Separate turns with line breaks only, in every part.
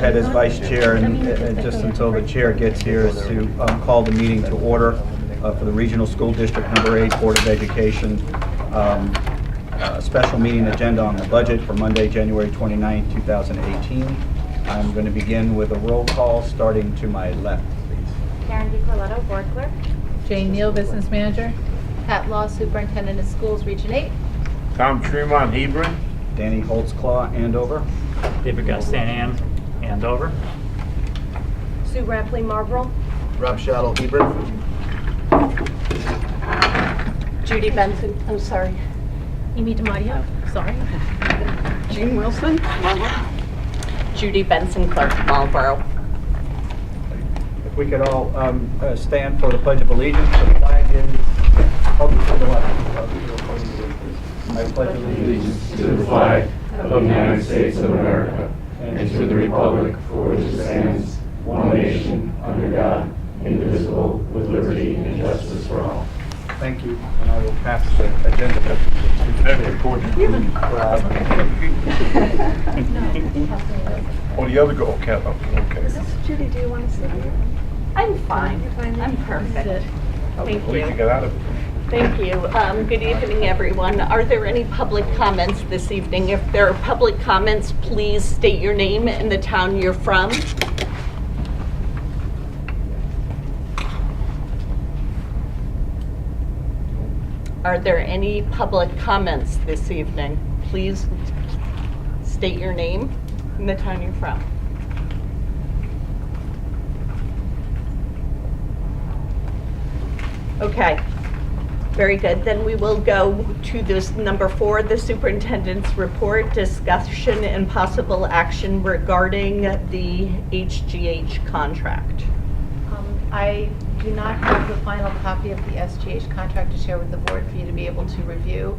ahead as vice chair, and just until the chair gets here, is to call the meeting to order for the Regional School District Number 8 Board of Education. Special meeting agenda on the budget for Monday, January 29, 2018. I'm going to begin with a roll call starting to my left, please.
Karen DiCarletto, Board Clerk.
Jane Neal, Business Manager.
Pat Law, Superintendent of Schools, Region 8.
Tom Tremont, Hebron.
Danny Holtzclaw, Andover.
David Gustanian, Andover.
Sue Rapley, Marlborough.
Rob Shottle, Hebron.
Judy Benson, I'm sorry.
Amy DiMatteo, sorry.
Jean Wilson, Marlborough. Judy Benson, Clerk, Marlborough.
If we could all stand for the Pledge of Allegiance. The flag is up to the left. I pledge allegiance
to the flag of the United States of America and to the republic for which it stands, one nation, under God, indivisible, with liberty and justice for all.
Thank you, and I will pass the agenda.
Oh, the other go, okay.
Judy, do you want to sit here? I'm fine. I'm perfect. Thank
We can
you.
get out of it.
Thank you. Good evening, everyone. Are there any public comments this evening? If there are public comments, please state your name and the town you're from. Are there any public comments this evening? Please state your name and the town you're from. Okay, very good. Then we will go to this number 4, the superintendent's report, discussion and possible action regarding the HGH contract.
I do not have the final copy of the SGH contract to share with the board for you to be able to review.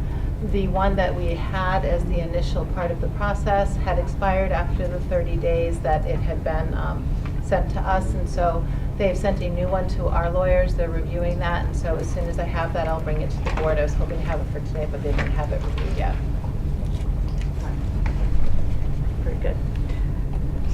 The one that we had as the initial part of the process had expired after the 30 days that it had been sent to us, and so they've sent a new one to our lawyers. They're reviewing that, and so as soon as I have that, I'll bring it to the board. I was hoping to have it for today, but they didn't have it reviewed yet.
Very good.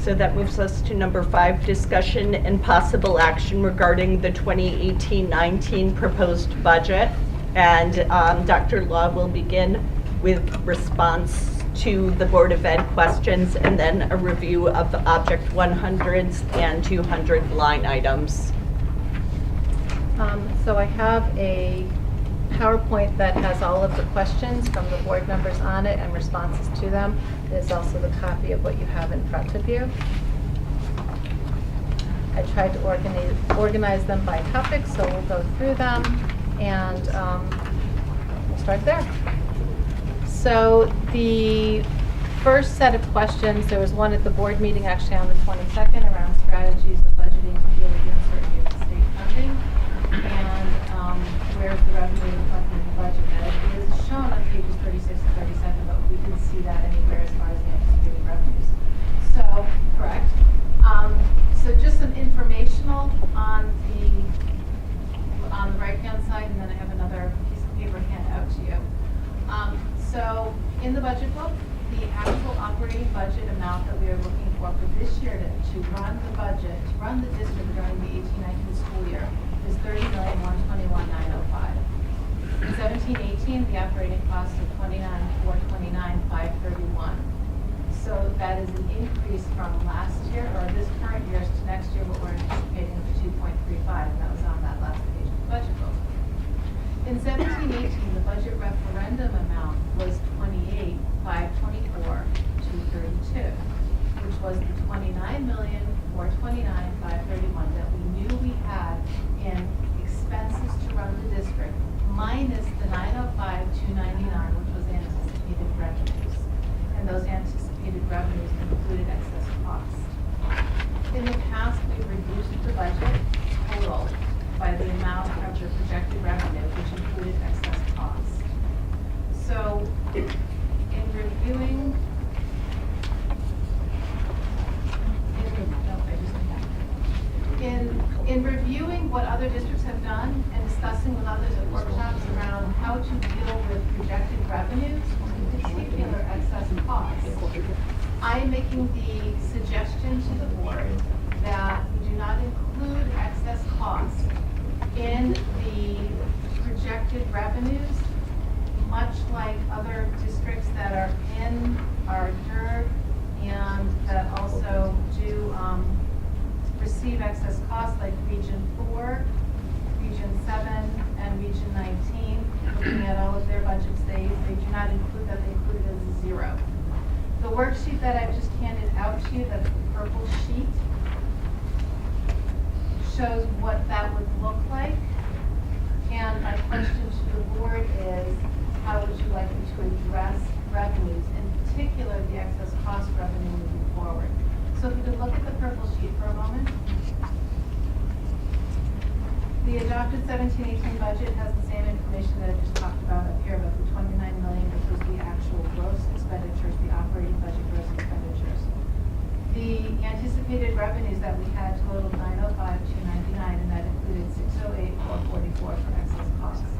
So that moves us to number 5, discussion and possible action regarding the 2018-19 proposed budget. And Dr. Law will begin with response to the Board of Ed questions and then a review of the Object 100s and 200 line items.
So I have a PowerPoint that has all of the questions from the board members on it and responses to them. There's also the copy of what you have in front of you. I tried to organize them by topic, so we'll go through them and we'll start there. So the first set of questions, there was one at the board meeting actually on the 22nd around strategies of budgeting to deal with the uncertainty of the state funding. And where's the revenue reflected in the budget? Now, it is shown on pages 36 and 37, but we didn't see that anywhere as far as the anticipated revenues. So, correct. So just some informational on the right-hand side, and then I have another piece of paper handed out to you. So in the budget book, the actual operating budget amount that we are looking for this year to run the budget, to run the district during the 18-19 school year is $30,121,905. In 17-18, the operating cost of $29,429,531. So that is an increase from last year, or this current year to next year, what we're anticipating is 2.35, and that was on that last page of the budget book. In 17-18, the budget referendum amount was $28,524,232, which was the $29,429,531 that we knew we had in expenses to run the district, minus the $905,299, which was anticipated revenues. And those anticipated revenues included excess costs. In the past, we've reduced the budget total by the amount of the projected revenue, which included excess costs. So, in reviewing, in reviewing what other districts have done and discussing with others at workshops around how to deal with projected revenues, in particular excess costs, I am making the suggestion to the like other districts that are in our DIRG and that also do receive excess costs like Region 4, Region 7, and Region 19, looking at all of their budgets, they do not include that, they include it as a 0. The worksheet that I've just handed out to you, that's the purple sheet, shows what that would look like. And my question to the board is, how would you like me to address revenues, in particular the excess cost revenue moving forward? So if you could look at the purple sheet for a moment. The adopted 17-18 budget has the same information that I just talked about up here, about the 29 million, which was the actual gross expenditures, the operating budget gross expenditures. The anticipated revenues that we had totaled 905,299, and that included 608,444 for excess costs.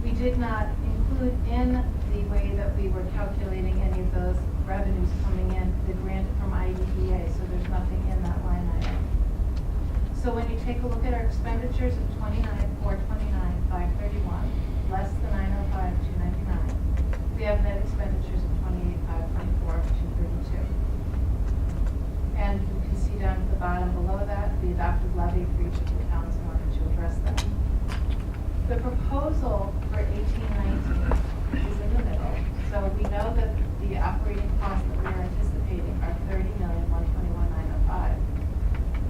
We did not include in the way that we were calculating any of those revenues coming in the grant from IDEA, so there's nothing in that line item. So when you take a look at our expenditures of 29,429,531, less the 905,299, we have net expenditures of 28,524,232. And you can see down at the bottom below that, the adopted levy for each of the towns in order to address that. The proposal for 18-19 is in the middle. So we know that the operating costs that we are anticipating are 30,121,905.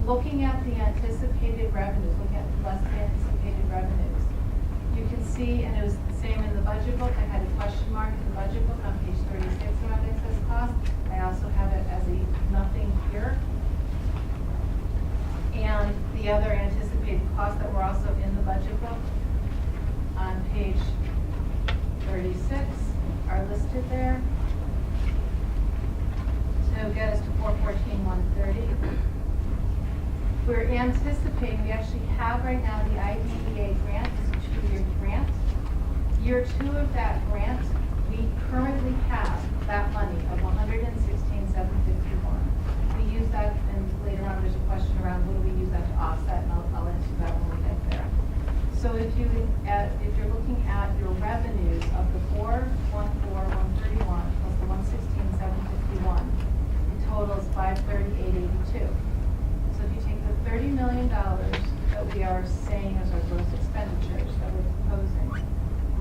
Looking at the anticipated revenues, looking at less than anticipated revenues, you can see, and it was the same in the budget book, I had a question mark in the budget book on page 36 around excess cost. I also have it as a nothing here. And the other anticipated costs that were also in the budget book on page 36 are listed there to get us to 414,130. We're anticipating, we actually have right now the IDEA grant, it's a 2-year grant. Year 2 of that grant, we currently have that money of $116,751. We use that, and later on there's a question around what do we use that to offset, and I'll answer that when we get there. So if you're looking at your revenues of the 414,131 plus the 116,751, it totals 530,882. So if you take the $30 million that we are saying as our gross expenditures that we're proposing,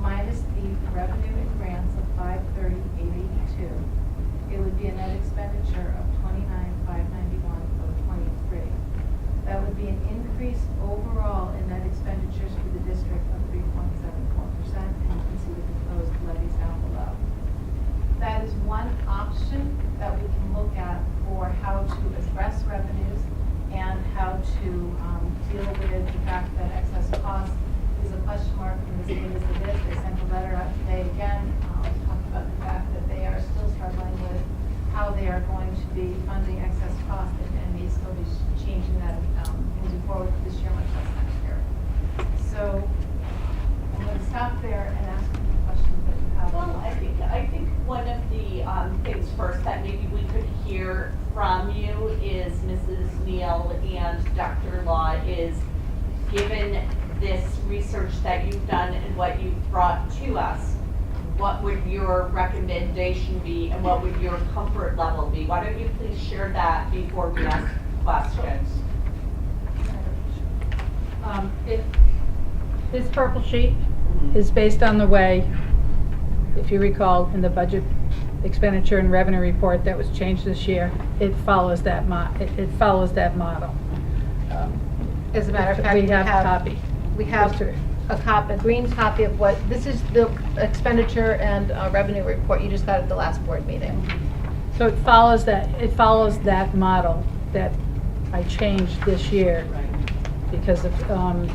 minus the revenue and grants of 530,882, it would be a net expenditure of 29,591 for 23. That would be an increase overall in net expenditures for the district of 3.74%, and you can see the proposed levies down below. That is one option that we can look at for how to address revenues and how to deal with the fact that excess cost is a question mark from the state as it is. They sent a letter out today again, talking about the fact that they are still struggling with how they are going to be funding excess cost and may still be changing that moving forward this year, much less next year. So I'm going to stop there and ask you the questions that you have.
Well, I think one of the things first that maybe we could hear from you is Mrs. Neal and Dr. Law is, given this research that you've done and what you've brought to us, what would your recommendation be and what would your comfort level be? Why don't you please share that before we ask questions?
This purple sheet is based on the way, if you recall, in the budget expenditure and revenue report that was changed this year, it follows that model.
As a matter of fact,
we have a copy.
We have a green copy of what, this is the expenditure and revenue report you just got at the last board meeting.
So it follows that model that I changed this year because of,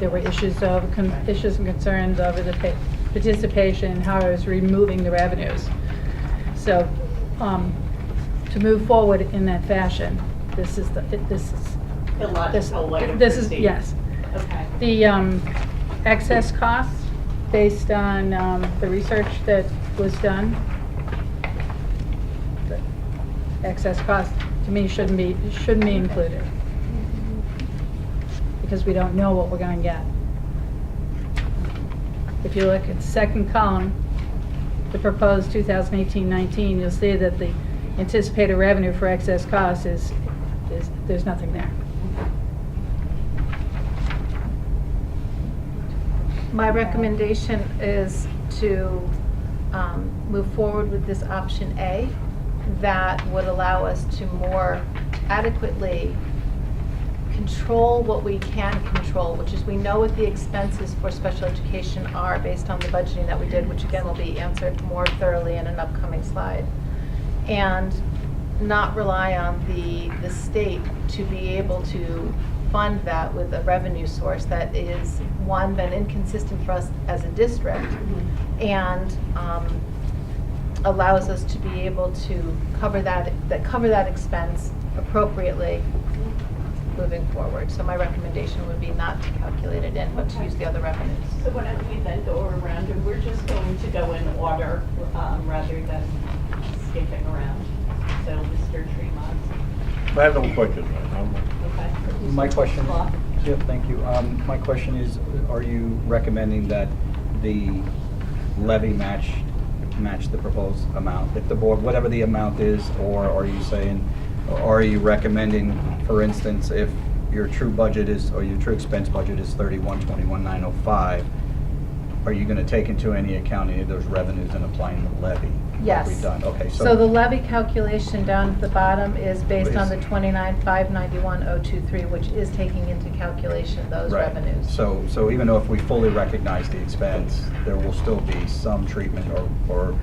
there were issues and concerns over the participation and how I was removing the revenues. So to move forward in that fashion, this is
The logical way to
this is,
proceed.
yes.
Okay.
The excess costs based on the research that was done. The excess cost to me shouldn't be included because we don't know what we're going to get. if you look at the second column, the proposed 2018-19, you'll see that the anticipated revenue for excess costs is there's nothing there.
My recommendation is to move forward with this option A that would allow us to more adequately control what we can control, which is we know what the expenses for special education are based on the budgeting that we did, which again will be answered more thoroughly in an upcoming slide. And not rely on the state to be able to fund that with a revenue source that is, one, been inconsistent for us as a district, and allows us to be able to cover that expense appropriately moving forward. So my recommendation would be not to calculate it in, but to use the other revenues.
So why don't we then go around, and we're just going to go in order rather than skipping around. So Mr. Tremont.
I have no questions.
Okay.
My question,
Law.
yeah, thank you. My question is, are you recommending that the levy match the proposed amount? If the board, whatever the amount is, or are you saying, or are you recommending, for instance, if your true budget is, or your true expense budget is 31,21,905, are you going to take into any account any of those revenues and applying the levy? like
Yes.
we've done? Okay,
So the levy calculation down at the bottom is based on the
Is-
29,591,023, which is taking into calculation those
Right.
revenues.
So even though if we fully recognize the expense, there will still be some treatment or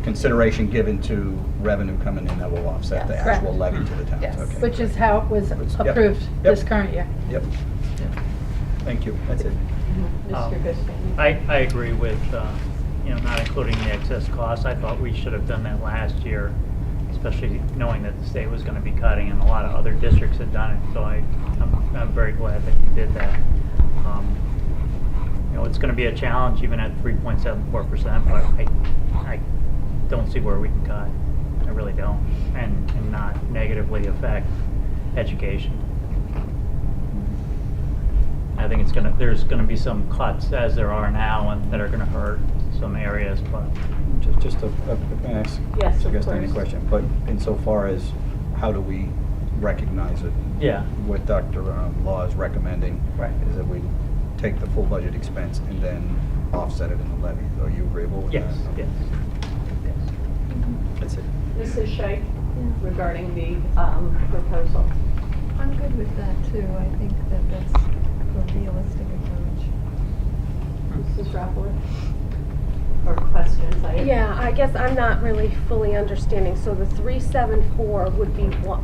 consideration given to revenue coming in that will offset the
Yes.
actual
Correct.
levy to the towns.
Yes.
Okay.
Which is how it was
Yep.
approved
Yep.
this current year.
Yep. Thank you, that's it.
Mr. Gustafson.
I agree with, not including the excess costs. I thought we should have done that last year, especially knowing that the state was gonna be cutting and a lot of other districts had done it. So I'm very glad that you did that. It's gonna be a challenge even at 3.74%, but I don't see where we can cut. I really don't, and not negatively affect education. I think there's gonna be some cuts as there are now and that are gonna hurt some areas, but
Just a, can I ask?
Yes, of
Suggest any
course.
question, but insofar as how do we recognize it?
yeah.
What Dr. Law is recommending
Right.
is that we take the full budget expense and then offset it in the levy. Are you agreeable with that?
Yes, yes.
That's it.
Mrs. Scheich, regarding the proposal.
I'm good with that too. I think that that's a realistic approach.
Mrs. Rappler? Or questions?
Yeah, I guess I'm not really fully understanding. So the 374 would be what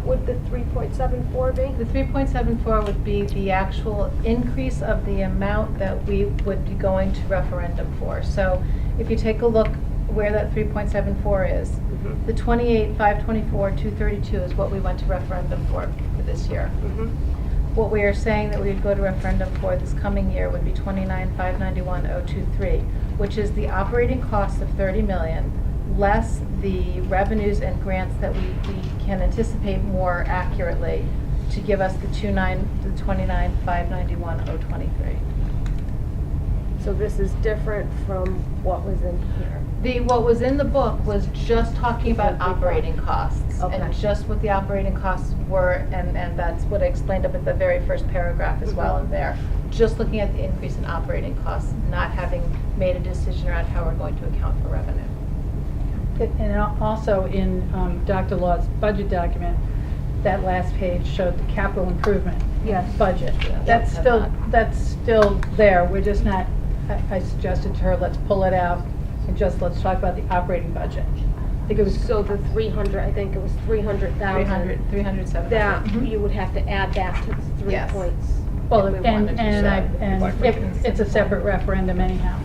would the 3.74 be?
The 3.74 would be the actual increase of the amount that we would be going to referendum for. So if you take a look where that 3.74 is, the 28,524,232 is what we went to referendum for this year. What we are saying that we would go to referendum for this coming year would be 29,591,023, which is the operating cost of 30 million, less the revenues and grants that we can anticipate more accurately to give us the 29,591,023.
So this is different from what was in here.
What was in the book was just talking about operating costs,
Okay.
and just what the operating costs were, and that's what I explained up at the very first paragraph as well in there. Just looking at the increase in operating costs, not having made a decision around how we're going to account for revenue.
And also in Dr. Law's budget document, that last page showed the capital improvement budget. That's still there. We're just not, I suggested to her, let's pull it out and let's talk about the operating budget. I think it was
So the 300, I think it was 300,000.
307.
That you would have to add that to the 3
Yes.
points.
Well,
if we
and
wanted to do that.
it's a separate referendum anyhow.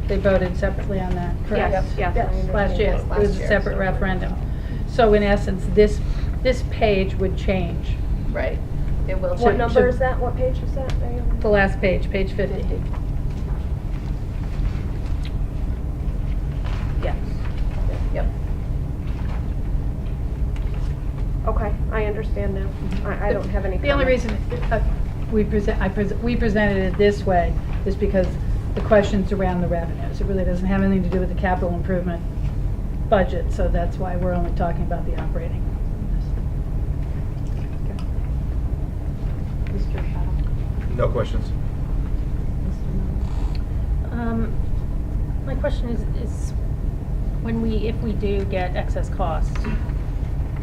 They voted separately on that, correct?
Yes, I understand.
Last year,
Yes,
it
last
was a
year.
separate referendum. So in essence, this page would change.
Right, it will.
What
change.
number is that? What page is that?
The last page, page 50.
Yes.
Yep.
Okay, I understand now. I don't have any
The only
comments.
reason, we presented it this way is because the question's around the revenues. It really doesn't have anything to do with the capital improvement budget, so that's why we're only talking about the operating.
Mr. Shaw?
No questions.
My question is if we do get excess costs,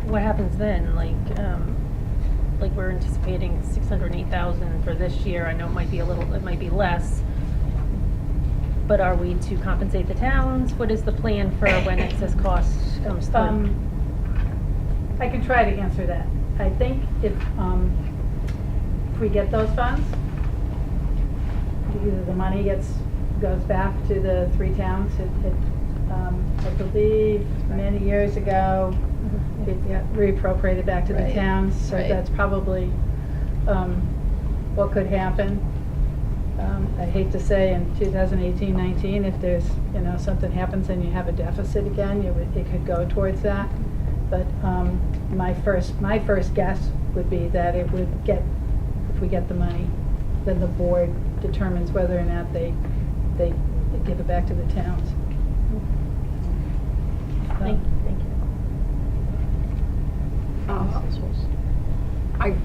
what happens then? Like we're anticipating 608,000 for this year. I know it might be less. But are we to compensate the towns? What is the plan for when excess costs comes through?
I can try to answer that. I think if we get those funds, either the money goes back to the 3 towns. I believe many years ago, it got reappropriated back to the
Right.
towns, so
Right.
that's probably what could happen. I hate to say in 2018-19, if there's, something happens and you have a deficit again, it could go towards that. But my first guess would be that it would if we get the money, then the board determines whether or not they give it back to the towns.
Thank you.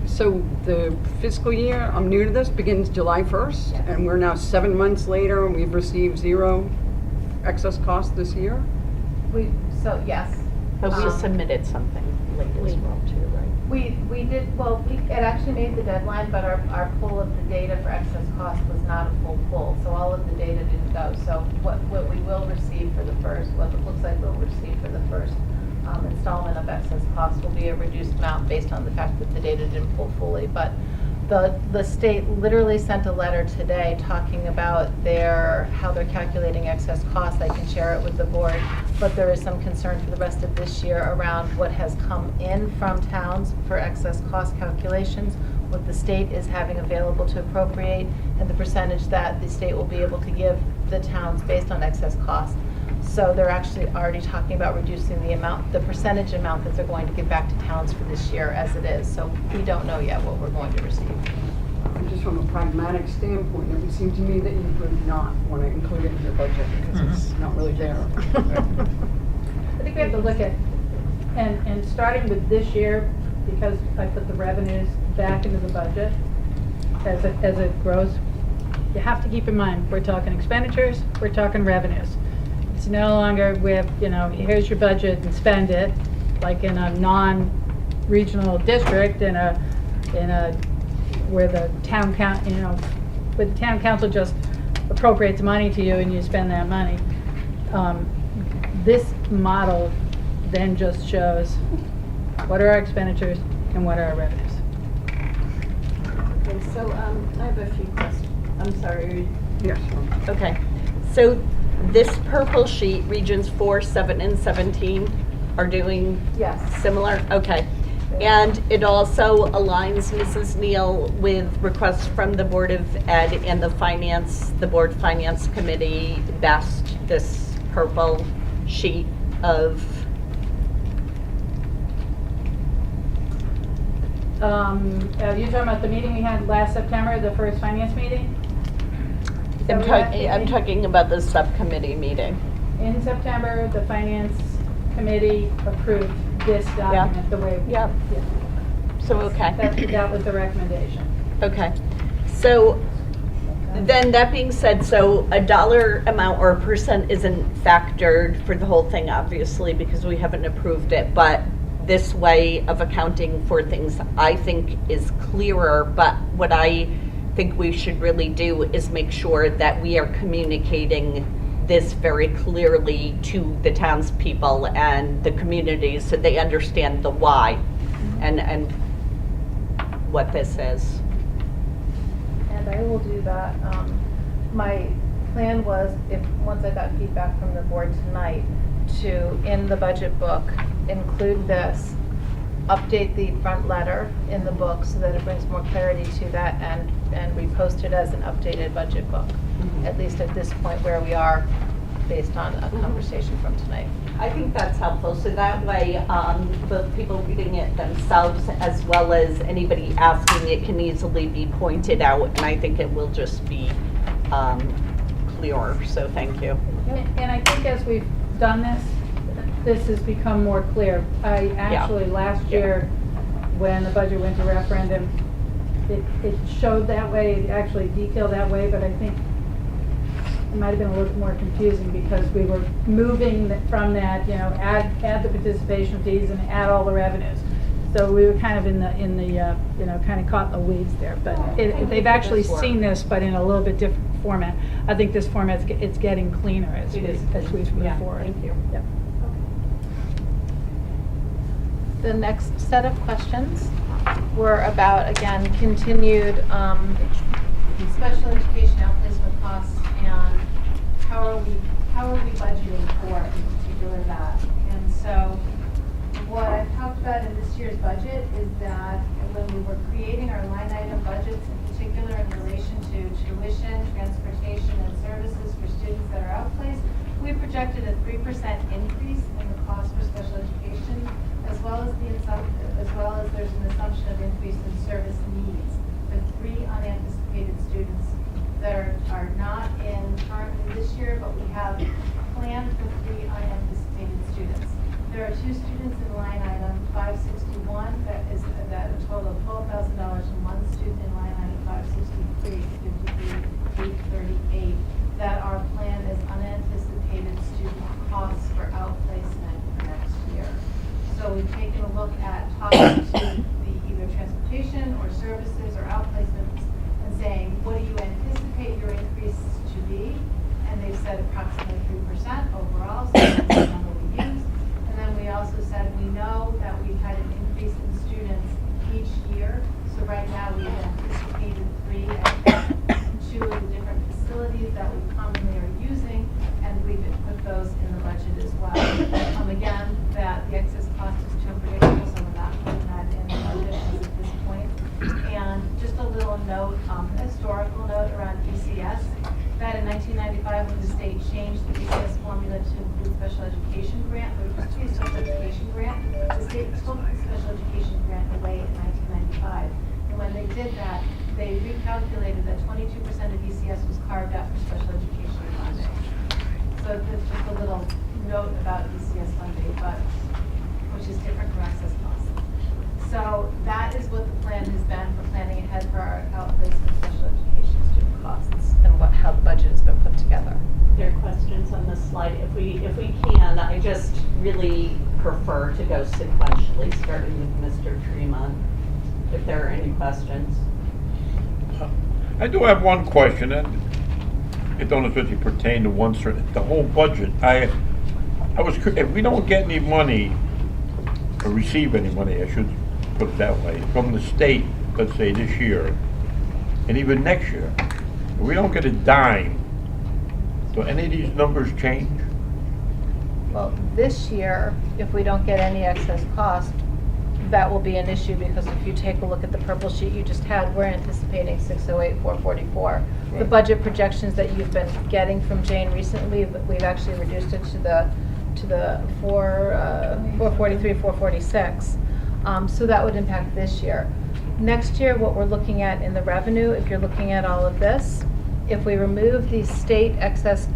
So the fiscal year, I'm new to this, begins July 1st, and we're now 7 months later, and we've received 0 excess cost this year?
Yes.
But we submitted something late as well too, right?
We did, well, it actually made the deadline, but our pull of the data for excess cost was not a full pull, so all of the data didn't go. So what we will receive for the first, what it looks like we'll receive for the first installment of excess cost will be a reduced amount based on the fact that the data didn't pull fully. But the state literally sent a letter today talking about how they're calculating excess costs. I can share it with the board, but there is some concern for the rest of this year around what has come in from towns for excess cost calculations, what the state is having available to appropriate, and the percentage that the state will be able to give the towns based on excess cost. So they're actually already talking about reducing the percentage amount that they're going to give back to towns for this year as it is. So we don't know yet what we're going to receive.
And just from a pragmatic standpoint, it would seem to me that you would not want to include it in your budget because it's not really there.
I think we have to look at, and starting with this year, because I put the revenues back into the budget as it grows, you have to keep in mind, we're talking expenditures, we're talking revenues. It's no longer here's your budget and spend it, like in a non-regional district, where the town council just appropriates money to you and you spend that money. This model then just shows what are our expenditures and what are our revenues.
Okay, so I have a few questions. I'm sorry.
Yes.
Okay, so this purple sheet, regions 4, 7, and 17 are doing
Yes.
similar? Okay. And it also aligns, Mrs. Neal, with requests from the Board of Ed and the Board Finance Committee best this purple sheet of...
Are you talking about the meeting we had last September, the first finance meeting? Is that what you're
I'm
asking?
talking about the subcommittee meeting.
In September, the finance committee approved this document the way.
Yep.
Yeah.
So, okay.
That was the recommendation.
Okay. So then that being said, so a dollar amount or a percent isn't factored for the whole thing, obviously, because we haven't approved it, but this way of accounting for things, I think, is clearer. But what I think we should really do is make sure that we are communicating this very clearly to the townspeople and the communities so they understand the why and what this is.
And I will do that. My plan was, once I got feedback from the board tonight, to, in the budget book, include this, update the front letter in the book so that it brings more clarity to that, and repost it as an updated budget book, at least at this point where we are based on a conversation from tonight.
I think that's helpful, so that way, both people reading it themselves as well as anybody asking it can easily be pointed out, and I think it will just be clearer, so thank you.
And I think as we've done this, this has become more clear. I actually, last year, when the budget went to referendum, it showed that way, it actually detailed that way, but I think it might have been a little bit more confusing because we were moving from that, add the participation fees and add all the revenues. So we were kind of in the kind of caught in the weeds there. But they've actually seen this, but in a little bit different format. I think this format, it's getting cleaner as we've moved forward.
Thank you.
Yep.
The next set of questions were about, again, continued special education outplacement costs and how are we budgeting for, in particular, that. And so what I've talked about in this year's budget is that when we were creating our line item budgets, in particular in relation to tuition, transportation, and services for students that are outplaced, we projected a 3% increase in the cost for special education, as well as there's an assumption of increase in service needs for 3 unanticipated students that are not in currently this year, but we have planned for 3 unanticipated students. There are 2 students in line item 561 that a total of $12,000, and 1 student in line item 563, 838 that are planned as unanticipated student costs for outplacement for next year. So we've taken a look at talking to the either transportation or services or outplacements and saying, what do you anticipate your increase to be? And they've said approximately 3% overall, so that's the number we used. And then we also said we know that we've had an increase in students each year. So right now we've anticipated 3 at 2 of the different facilities that we commonly are using, and we've put those in the budget as well. Again, that the excess cost is too unpredictable, so we're not putting that in the budget at this point. And just a little note, a historical note around ECS, that in 1995 when the state changed the ECS formula to include special education grant, there was a special education grant, the state took the special education grant away in 1995. And when they did that, they recalculated that 22% of ECS was carved out for special education funding. So there's just a little note about ECS funding, but which is different from access costs. So that is what the plan has been for planning ahead for our outplacement special education student costs and how the budget has been put together.
There are questions on this slide. If we can, I just really prefer to go sequentially, starting with Mr. Tremont, if there are any questions.
I do have one question, and it don't especially pertain to one certain, the whole budget. I was, if we don't get any money, or receive any money, I should put it that way, from the state, let's say this year, and even next year, if we don't get a dime, do any of these numbers change?
Well, this year, if we don't get any excess cost, that will be an issue because if you take a look at the purple sheet you just had, we're anticipating 608,444. The
Right.
budget projections that you've been getting from Jane recently, we've actually reduced it to the 443, 446. So that would impact this year. Next year, what we're looking at in the revenue, if you're looking at all of this, if we remove the state excess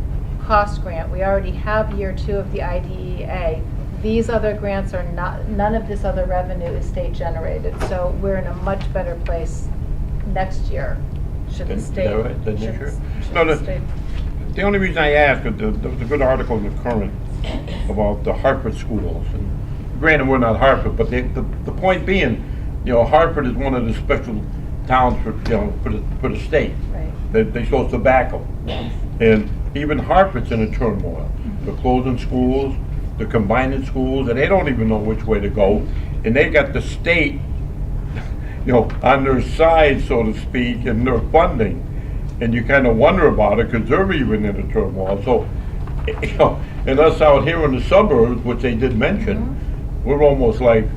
cost grant, we already have year 2 of the IDEA. These other grants are not, none of this other revenue is state generated. So we're in a much better place next year. Should the
Is that
state,
right? Then next year?
should
No,
the state.
The only reason I asked, there was a good article in the Current about the Hartford schools. And granted, we're not Hartford, but the point being, Hartford is one of the special towns for the state.
Right.
They sold tobacco. And even Hartford's in a turmoil. They're closing schools, they're combining schools, and they don't even know which way to go. And they got the state, on their side, so to speak, and their funding. And you kind of wonder about it because they're even in a turmoil. So, and us out here in the suburbs, which they did mention, we're almost like,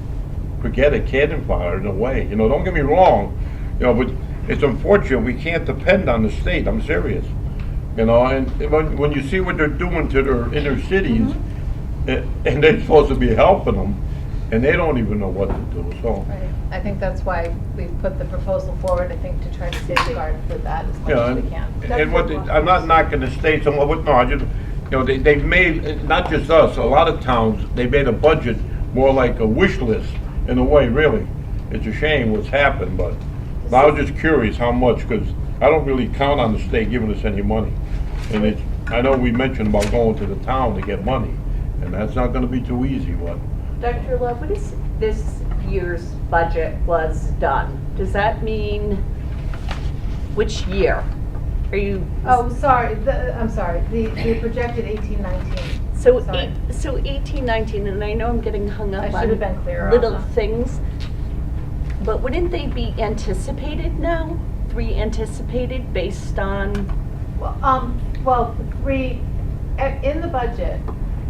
forget it, cannon fire in a way. Don't get me wrong, but it's unfortunate we can't depend on the state. I'm serious. You know, and when you see what they're doing to their inner cities, and they're supposed to be helping them, and they don't even know what to do, so.
Right. I think that's why we've put the proposal forward, I think, to try to safeguard for that as much
Yeah,
as we can.
and what, I'm not knocking the states, no, I just, you know, they've made, not just us, a lot of towns, they made a budget more like a wish list, in a way, really. It's a shame what's happened, but I was just curious how much, because I don't really count on the state giving us any money. And it's, I know we mentioned about going to the town to get money, and that's not gonna be too easy, but.
Dr. Love, what is this year's budget was done? Does that mean which year? Are you?
Oh, sorry, I'm sorry, the projected 18-19.
So,
Sorry.
so 18, 19, and I know I'm getting hung up
I
on
should have been clearer on
little
that.
things, but wouldn't they be anticipated now? 3 anticipated based on?
Well, 3, in the budget,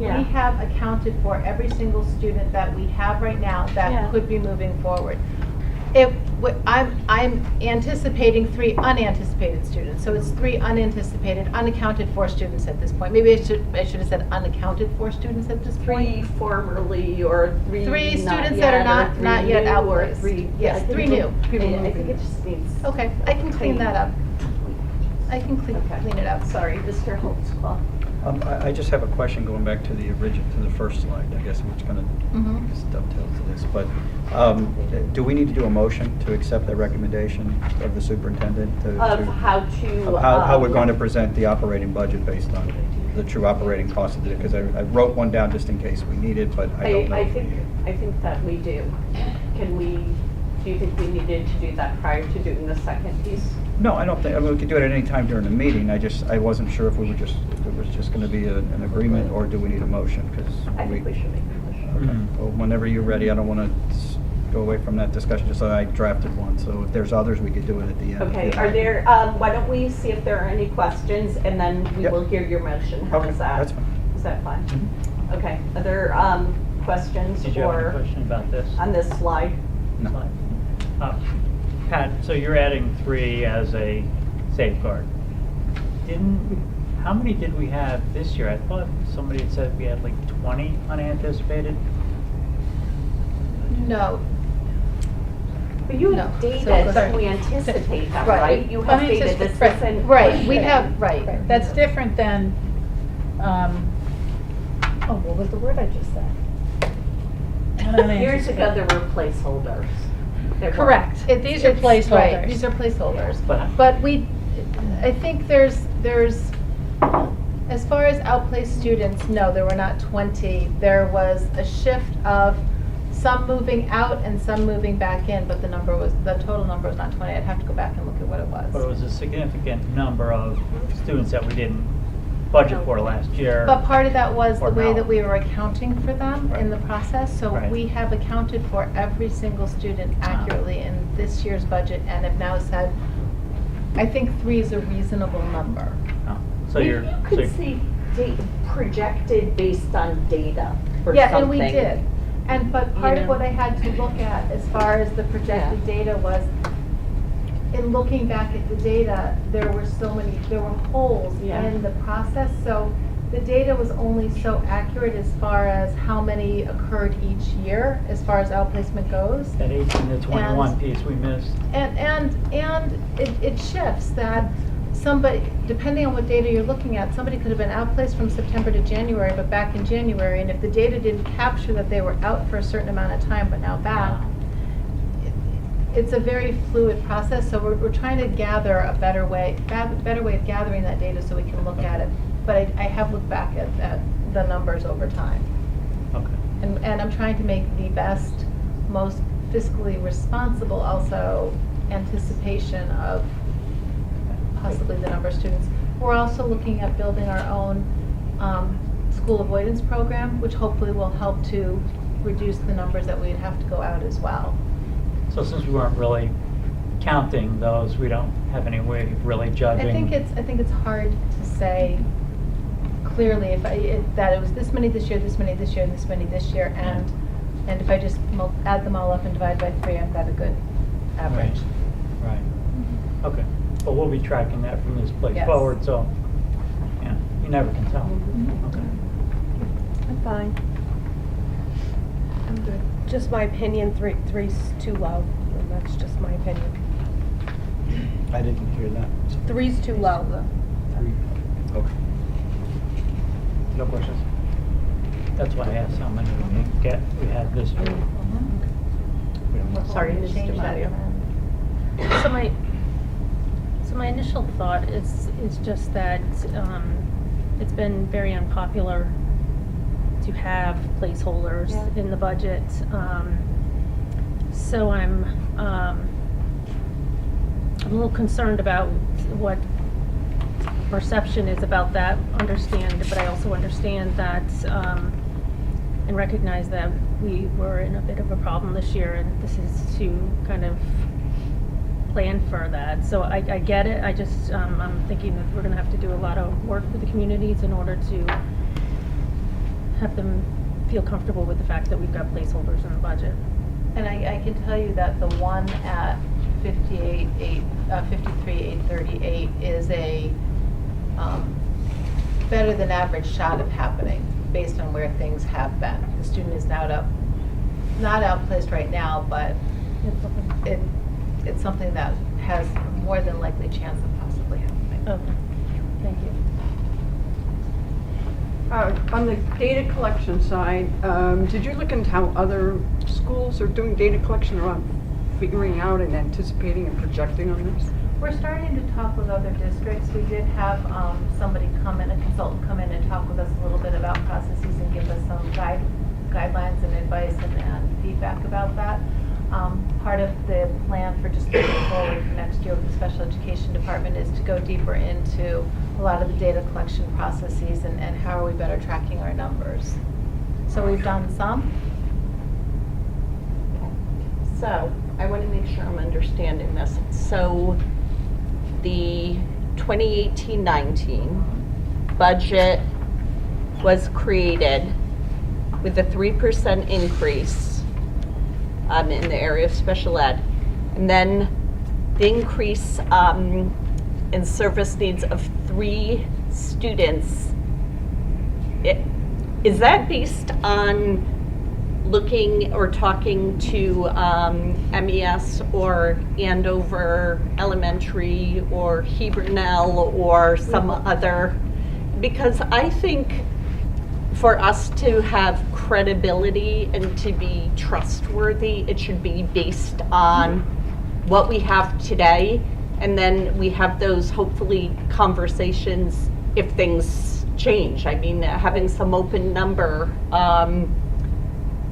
Yeah.
we have accounted for every single student that we have right now
Yeah.
that could be moving forward. I'm anticipating 3 unanticipated students, so it's 3 unanticipated, unaccounted for students at this point. Maybe I should have said unaccounted for students at this
3
point.
formerly or 3
3
not
students
yet,
that are
or
not
3
yet
new, or
outplaced.
3
Yes, 3 new.
I think it just needs.
Okay, I can clean that up. I can clean it up.
Sorry, Mr. Holtzclaw.
I just have a question going back to the first slide, I guess, which kind of dovetails to this. But do we need to do a motion to accept the recommendation of the superintendent?
Of how to.
Of how we're going to present the operating budget based on the true operating cost of it? Because I wrote one down just in case we need it, but I don't know.
I think that we do. Do you think we needed to do that prior to doing the second piece?
No, I don't think, I mean, we could do it at any time during the meeting. I wasn't sure if it was just going to be an agreement, or do we need a motion? Because
I think we should make a motion.
Okay, well, whenever you're ready, I don't want to go away from that discussion, just so I drafted one. So if there's others, we could do it at the end.
Okay, are there, why don't we see if there are any questions, and then we
Yep.
will hear your motion. How
Okay,
is that?
that's fine.
Is that fine?
Mhm.
Okay, other questions
Did you have a
or
question about this?
on this slide?
No.
Pat, so you're adding 3 as a safeguard. How many did we have this year? I thought somebody had said we had like 20 unanticipated.
No.
But you
No.
have
So,
data
sorry.
to anticipate that,
Right.
right? You have data this isn't.
Right, we have, right.
That's different than, what was the word I just said?
Years ago, there were placeholders. There were.
Correct. These are
It's- Right,
placeholders.
these are placeholders.
But-
But I think there's, as far as outplaced students, no, there were not 20. There was a shift of some moving out and some moving back in, but the total number was not 20. I'd have to go back and look at what it
But it
was.
was a significant number of students that we didn't budget for last year.
But part of that was the
Or
way
no.
that we were accounting for them in the process. So
Right.
we have accounted for every single student accurately in this year's budget and have now said, I think 3 is a reasonable number.
Oh, So
Maybe
you're.
you could see projected based on data or
Yeah,
something.
and we did. But part
You
of
know?
what I had to look at as far as the projected data was, in looking back at the data, there were holes
Yeah.
in the process. So the data was only so accurate as far as how many occurred each year, as far as outplacement goes.
That 18 to 21
And-
piece we missed.
And it shifts that somebody, depending on what data you're looking at, somebody could have been outplaced from September to January, but back in January, and if the data didn't capture that they were out for a certain amount of time, but now back, it's a very fluid process, so we're trying to gather a better way of gathering that data so we can look at it. But I have looked back at the numbers over time.
Okay.
And I'm trying to make the best, most fiscally responsible also anticipation of possibly the number of students. We're also looking at building our own school avoidance program, which hopefully will help to reduce the numbers that we'd have to go out as well.
So since we weren't really counting those, we don't have any way of really judging.
I think it's hard to say clearly that it was this many this year, this many this year, this many this year, and if I just add them all up and divide by 3, I've got a good average.
Right. Okay. But we'll be tracking that from this place
Yes.
forward, so never can tell. Okay.
I'm fine. I'm good. Just my opinion, three's too low, and that's just my opinion.
I didn't hear that.
Three's too low.
Three. Okay.
No questions? That's why I asked how many we had this year.
Sorry, Mr. Mario.
So my initial thought is just that it's been very unpopular to have placeholders in the budget. So I'm a little concerned about what perception is about that, but I also understand that and recognize that we were in a bit of a problem this year, and this is to kind of plan for that. So I get it. I just I'm thinking that we're going to have to do a lot of work with the communities in order to have them feel comfortable with the fact that we've got placeholders in the budget.
And I can tell you that the one at 53,838 is a better than average shot of happening based on where things have been. The student is not outplaced right now, but it's something that has more than likely chance of possibly happening.
Okay, thank you.
On the data collection side, did you look into how other schools are doing data collection around figuring out and anticipating and projecting on this?
We're starting to talk with other districts. We did have somebody come in, a consultant come in and talk with us a little bit about processes and give us some guidelines and advice and feedback about that. Part of the plan for just moving forward for next year with the special education department is to go deeper into a lot of the data collection processes and how are we better tracking our numbers. So we've done some.
So, I want to make sure I'm understanding this. So, the 2018-19 budget was created with a 3% increase in the area of special ed. And then the increase in service needs of 3 students. Is that based on looking or talking to MES or Andover Elementary or Hebronell or some other? Because I think for us to have credibility and to be trustworthy, it should be based on what we have today, and then we have those hopefully conversations if things change. I mean, having some open number,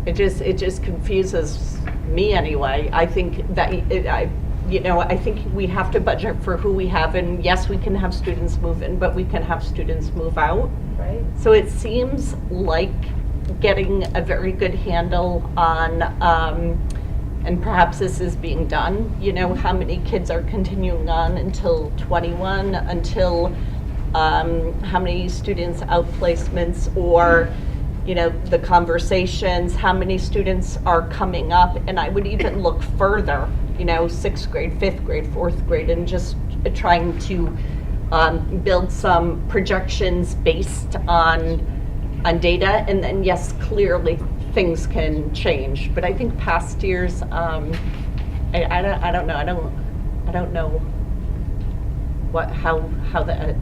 it just confuses me anyway. I think that I think we have to budget for who we have, and yes, we can have students move in, but we can have students move out.
Right.
So it seems like getting a very good handle on, and perhaps this is being done, how many kids are continuing on until 21, until how many students outplacements, or the conversations, how many students are coming up. And I would even look further, 6th grade, 5th grade, 4th grade, and just trying to build some projections based on data. And then yes, clearly things can change, but I think past years, I don't know how that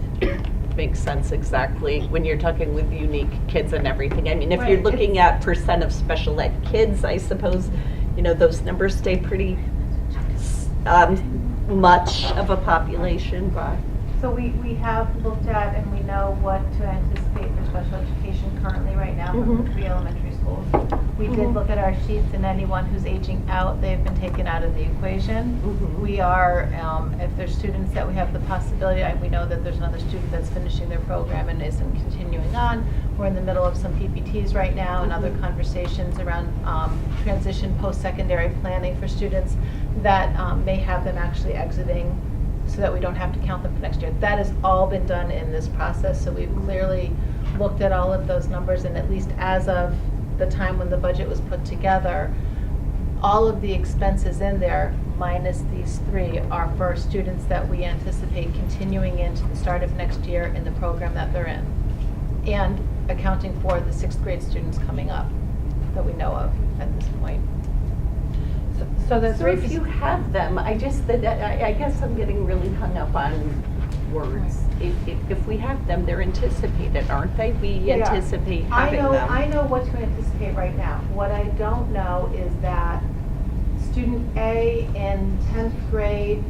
makes sense exactly when you're talking with unique kids and everything. I mean, if you're looking at percent of special ed kids, I suppose, those numbers stay pretty much of a population.
So we have looked at and we know what to anticipate for special education currently right now from the 3 elementary schools. We did look at our sheets, and anyone who's aging out, they've been taken out of the equation. We are, if there's students that we have the possibility, we know that there's another student that's finishing their program and isn't continuing on. We're in the middle of some PPTs right now and other conversations around transition post-secondary planning for students that may have them actually exiting, so that we don't have to count them for next year. That has all been done in this process, so we've clearly looked at all of those numbers, and at least as of the time when the budget was put together, all of the expenses in there, minus these 3, are for students that we anticipate continuing into the start of next year in the program that they're in. and accounting for the 6th grade students coming up that we know of at this point. So the
So if you have them, I guess I'm getting really hung up on words. If we have them, they're anticipated, aren't they? We
Yeah.
anticipate having them.
I know what to anticipate right now. What I don't know is that student A in 10th grade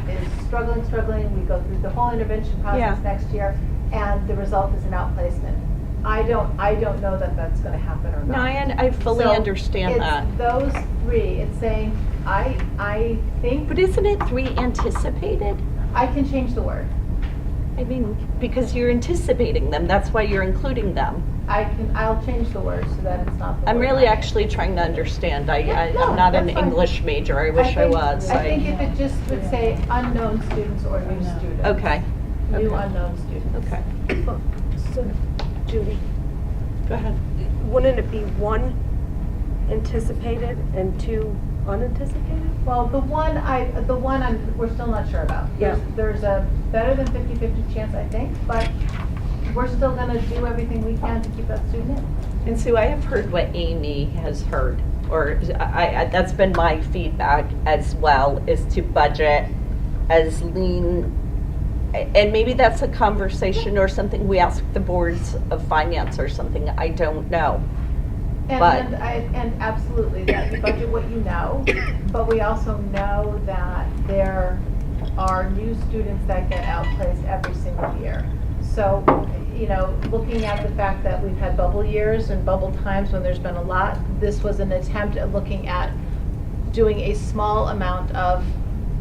is struggling, we go through the whole intervention process
Yeah.
next year, and the result is an outplacement. I don't know that that's gonna happen or not.
No, I fully
So
understand that.
It's those three, it's saying, I think,
But isn't it 3 anticipated?
I can change the word.
I mean, because you're anticipating them, that's why you're including them.
I'll change the word so that it's not the
I'm
word
really
I-
actually trying to understand.
No,
I'm not an
that's fine.
English major, I wish I
think-
was.
I think if it just would say unknown students or new students.
Okay,
New
okay.
unknown students.
okay,
So, Judy,
go ahead.
wouldn't it be 1 anticipated and 2 unanticipated?
Well, the one we're still not sure about.
Yeah.
There's a better than 50-50 chance, I think, but we're still gonna do everything we can to keep that student in.
And Sue, I have heard what Amy has heard, or that's been my feedback as well, is to budget as lean, and maybe that's a conversation or something we ask the boards of finance or something, I don't know. But-
And absolutely, that you budget what you know, but we also know that there are new students that get outplaced every single year. So, looking at the fact that we've had bubble years and bubble times when there's been a lot, this was an attempt at looking at doing a small amount of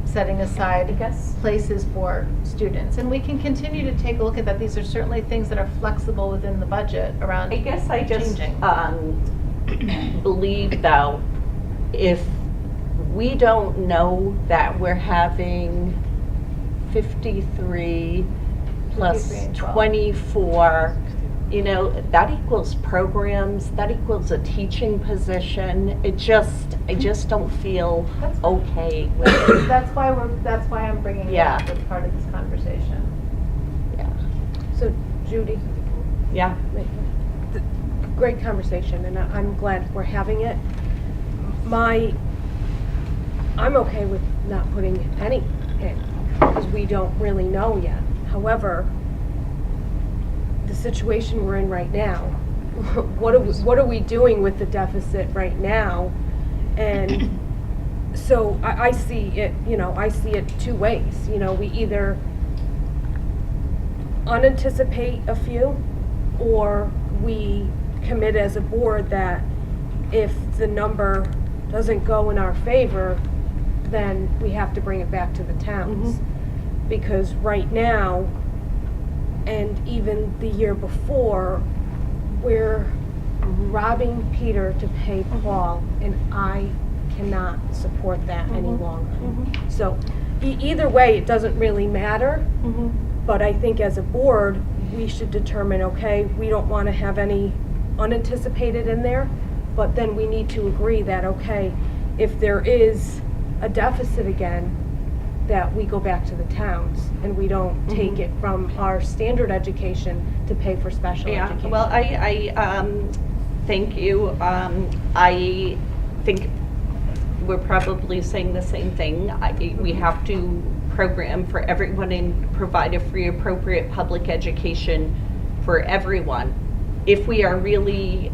setting aside places for students. And we can continue to take a look at that. These are certainly things that are flexible within the budget around
I guess I just
changing.
believe, though, if we don't know that we're having 53 plus
53 and 12.
24, that equals programs, that equals a teaching position. I just don't feel
That's fine.
okay with it.
That's why I'm bringing it
Yeah.
up as part of this conversation.
Yeah.
So, Judy,
Yeah.
great conversation, and I'm glad we're having it. I'm okay with not putting any in, because we don't really know yet. However, the situation we're in right now, what are we doing with the deficit right now? And so I see it, I see it 2 ways. We either unanticipate a few, or we commit as a board that if the number doesn't go in our favor, then we have to bring it back to the towns. Because right now, and even the year before, we're robbing Peter to pay Paul, and I cannot support that any longer. So either way, it doesn't really matter, but I think as a board, we should determine, okay, we don't want to have any unanticipated in there, but then we need to agree that, okay, if there is a deficit again, that we go back to the towns and we don't take it from our standard education to pay for special education.
Well, I thank you. I think we're probably saying the same thing. We have to program for everyone and provide a free, appropriate public education for everyone. If we are really,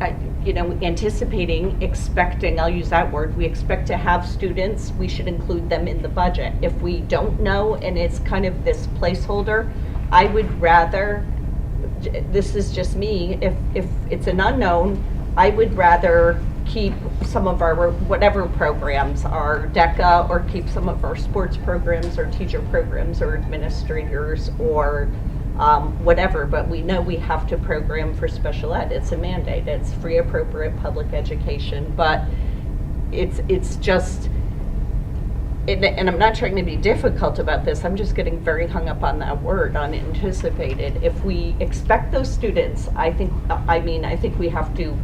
anticipating, expecting, I'll use that word, we expect to have students, we should include them in the budget. If we don't know and it's kind of this placeholder, I would rather, this is just me, if it's an unknown, I would rather keep some of our whatever programs, our DECA, or keep some of our sports programs or teacher programs or administrators or whatever, but we know we have to program for special ed. It's a mandate. It's free, appropriate public education, but it's just, and I'm not trying to be difficult about this, I'm just getting very hung up on that word, unanticipated. If we expect those students, I think we have to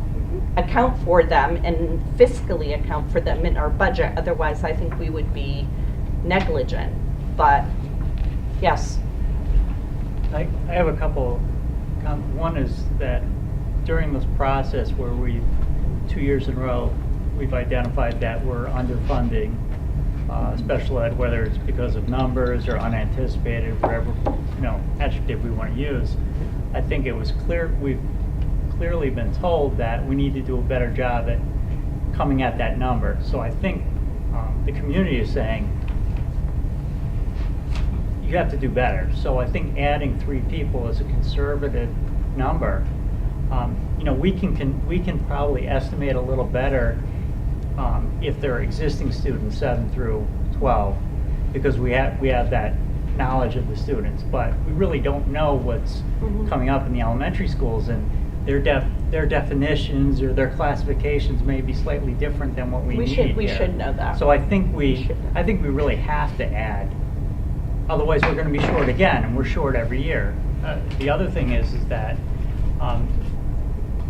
account for them and fiscally account for them in our budget. Otherwise, I think we would be negligent. But yes.
I have a couple One is that during this process where 2 years in a row, we've identified that we're underfunding special ed, whether it's because of numbers or unanticipated, whatever, adjective we want to use. I think it was clear, we've clearly been told that we need to do a better job at coming at that number. So I think the community is saying, you have to do better. So I think adding 3 people is a conservative number. We can probably estimate a little better if there are existing students 7 through 12, because we have that knowledge of the students, but we really don't know what's coming up in the elementary schools, and their definitions or their classifications may be slightly different than what we need
We
here.
should know that.
So I think we really have to add. Otherwise, we're going to be short again, and we're short every year. The other thing is that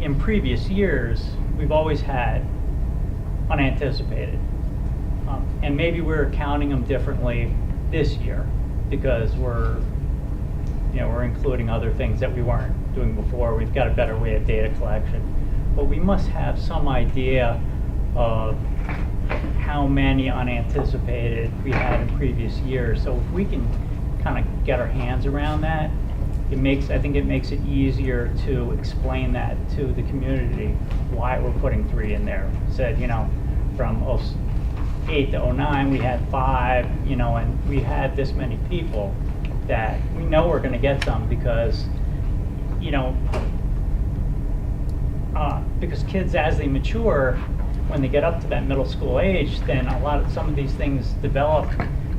in previous years, we've always had unanticipated. And maybe we're counting them differently this year because we're including other things that we weren't doing before. We've got a better way of data collection. But we must have some idea of how many unanticipated we had in previous years. So if we can kind of get our hands around that, I think it makes it easier to explain that to the community, why we're putting 3 in there. Said, from 08 to 09, we had 5, and we had this many people that we know we're going to get some because, because kids, as they mature, when they get up to that middle school age, then some of these things develop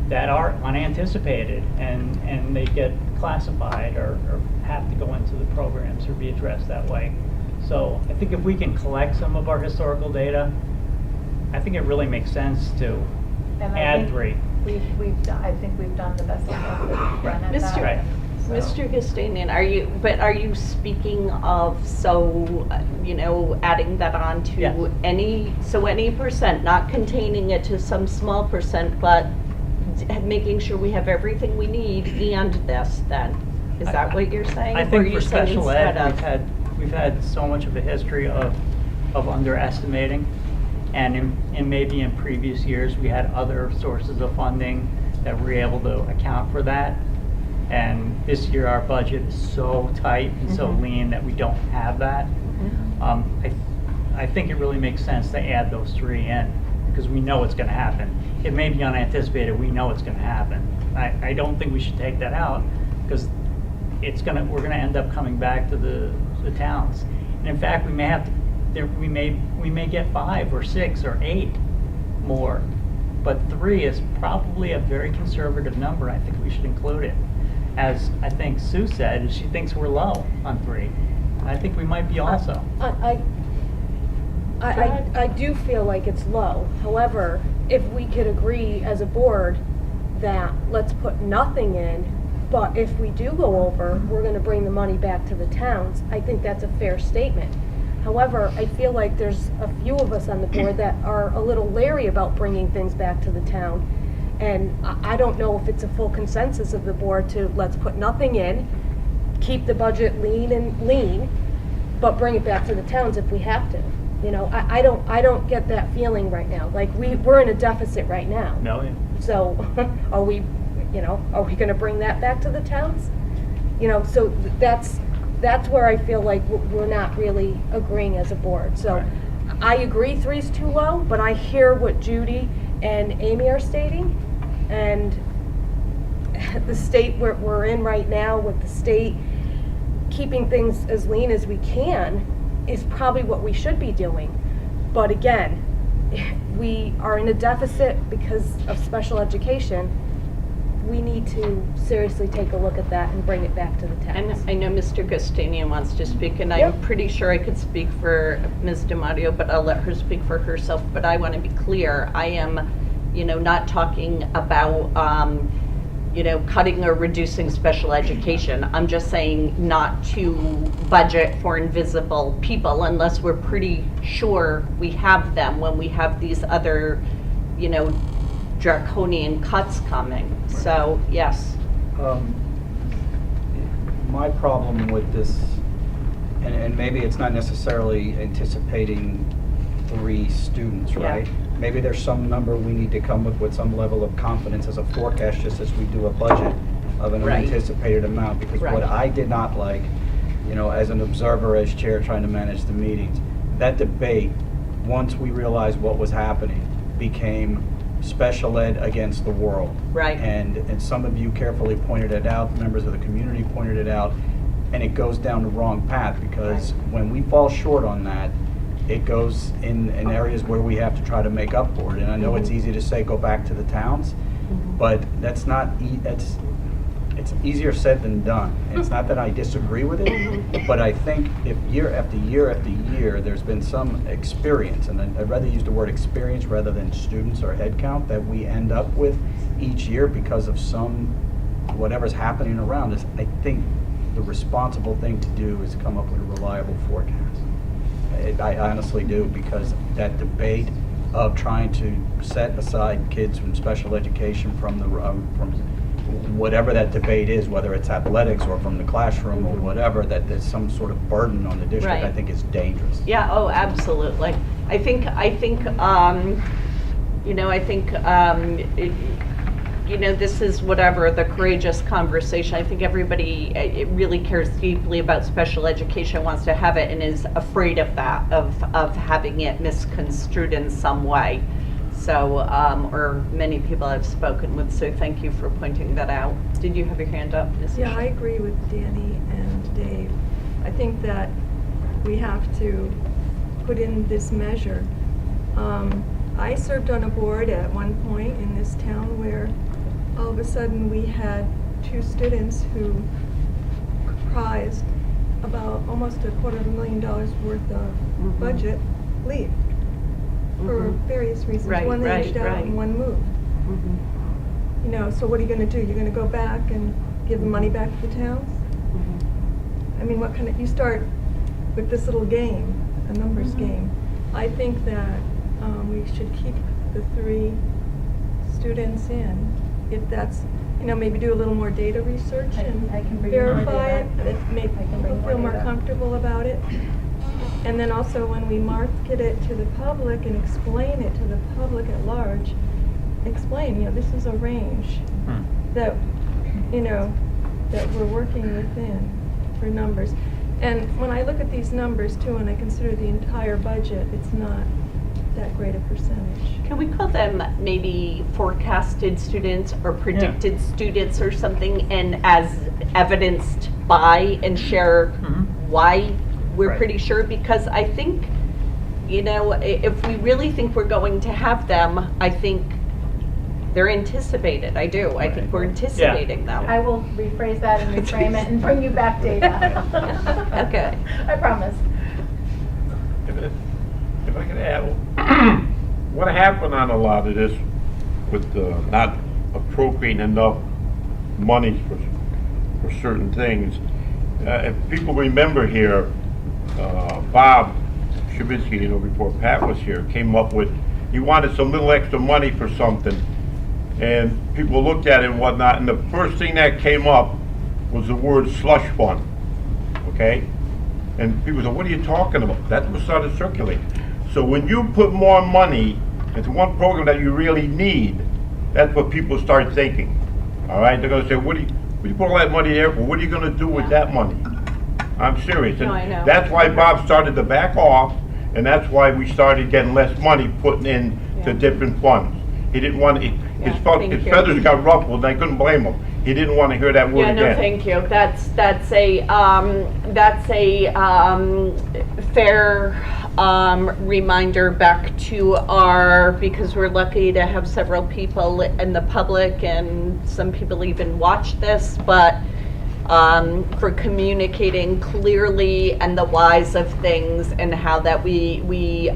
that are unanticipated, and they get classified or have to go into the programs or be addressed that way. So I think if we can collect some of our historical data, I think it really makes sense to add 3.
I think we've done the best that we've done at that.
Right.
Mr. Gustanian, are you speaking of, adding that on to
Yes.
any percent, not containing it to some small percent, but making sure we have everything we need and this then? Is that what you're saying?
I
Or
think
you're
for
saying
special
instead
ed,
of-
we've had so much of a history of underestimating, and maybe in previous years we had other sources of funding that were able to account for that. And this year our budget is so tight and so lean that we don't have that. I think it really makes sense to add those 3 in because we know it's going to happen. It may be unanticipated, we know it's going to happen. I don't think we should take that out because we're going to end up coming back to the towns. And in fact, we may get 5 or 6 or 8 more, but 3 is probably a very conservative number. I think we should include it. As I think Sue said, she thinks we're low on 3. I think we might be also.
I do feel like it's low. However, if we could agree as a board that let's put nothing in, but if we do go over, we're going to bring the money back to the towns, I think that's a fair statement. However, I feel like there's a few of us on the board that are a little leery about bringing things back to the town. And I don't know if it's a full consensus of the board to let's put nothing in, keep the budget lean, but bring it back to the towns if we have to. I don't get that feeling right now. Like we're in a deficit right now.
Million.
So are we going to bring that back to the towns? So that's where I feel like we're not really agreeing as a board. So
Right.
I agree 3's too low, but I hear what Judy and Amy are stating, and the state we're in right now with the state keeping things as lean as we can is probably what we should be doing. But again, we are in a deficit because of special education. We need to seriously take a look at that and bring it back to the
And
towns.
I know Mr. Gustanian wants to speak, and I'm
Yep.
pretty sure I could speak for Ms. DiMatteo, but I'll let her speak for herself. But I want to be clear, I am, not talking about, cutting or reducing special education. I'm just saying not to budget for invisible people unless we're pretty sure we have them when we have these other, draconian cuts coming. So, yes.
My problem with this And maybe it's not necessarily anticipating 3 students,
Yeah.
right? Maybe there's some number we need to come up with some level of confidence as a forecast, just as we do a budget of an
Right.
anticipated amount. Because what
Right.
I did not like, as an observer, as chair trying to manage the meetings, that debate, once we realized what was happening, became special ed against the world.
Right.
And some of you carefully pointed it out, members of the community pointed it out, and it goes down the wrong path, because when we fall short on that, it goes in areas where we have to try to make up for it. And I know it's easy to say, go back to the towns, but that's not, it's easier said than done. And it's not that I disagree with it, but I think if year after year after year, there's been some experience, and I'd rather use the word experience rather than students or head count, that we end up with each year because of whatever's happening around us. I think the responsible thing to do is come up with a reliable forecast. I honestly do, because that debate of trying to set aside kids from special education from whatever that debate is, whether it's athletics or from the classroom or whatever, that there's some sort of burden on the district,
Right.
I think is dangerous.
Yeah, oh, absolutely. I think, this is whatever, the courageous conversation. I think everybody it really cares deeply about special education, wants to have it, and is afraid of that, of having it misconstrued in some way. So, or many people I've spoken with, so thank you for pointing that out. Did you have your hand up, Mrs.
Yeah, I
Shea?
agree with Danny and Dave. I think that we have to put in this measure. I served on a board at one point in this town where all of a sudden we had 2 students who comprised about almost $250,000 worth of budget leave for various reasons.
Right,
One
right,
aged out
right.
and one moved. So what are you going to do? You're going to go back and give the money back to the towns? I mean, you start with this little game, a numbers game. I think that we should keep the 3 students in. If that's, maybe do a little more data research and
I can bring more
verify it,
data.
that make
I can
people
bring more
feel more
data.
comfortable about it. And then also when we market it to the public and explain it to the public at large, explain, this is a range that, that we're working within for numbers. And when I look at these numbers too, and I consider the entire budget, it's not that great a percentage.
Can we call them maybe forecasted students or predicted students or something, and as evidenced by, and share why we're
Right.
pretty sure? Because I think, if we really think we're going to have them, I think they're anticipated. I do. I think we're anticipating them.
I will rephrase that and reframe it and bring you back data.
Okay.
I promise.
If I could add, what happened on a lot of this with not appropriating enough money for certain things, if people remember here, Bob Shabitsky, before Pat was here, came up with, he wanted some little extra money for something, and people looked at it and whatnot, and the first thing that came up was the word slush fund, okay? And people said, what are you talking about? That's what started circulating. So when you put more money into one program that you really need, that's what people start thinking, all right? They're gonna say, what do you put all that money there for? What are you gonna do with that money? I'm serious. And
No, I know.
that's why Bob started to back off, and that's why we started getting less money putting in to different funds. He didn't want, his
thank you.
feathers got ruffled, and I couldn't blame him. He didn't want to hear that word
Yeah,
again.
no, thank you. That's a fair reminder back to because we're lucky to have several people in the public, and some people even watch this, but for communicating clearly and the whys of things, and how that we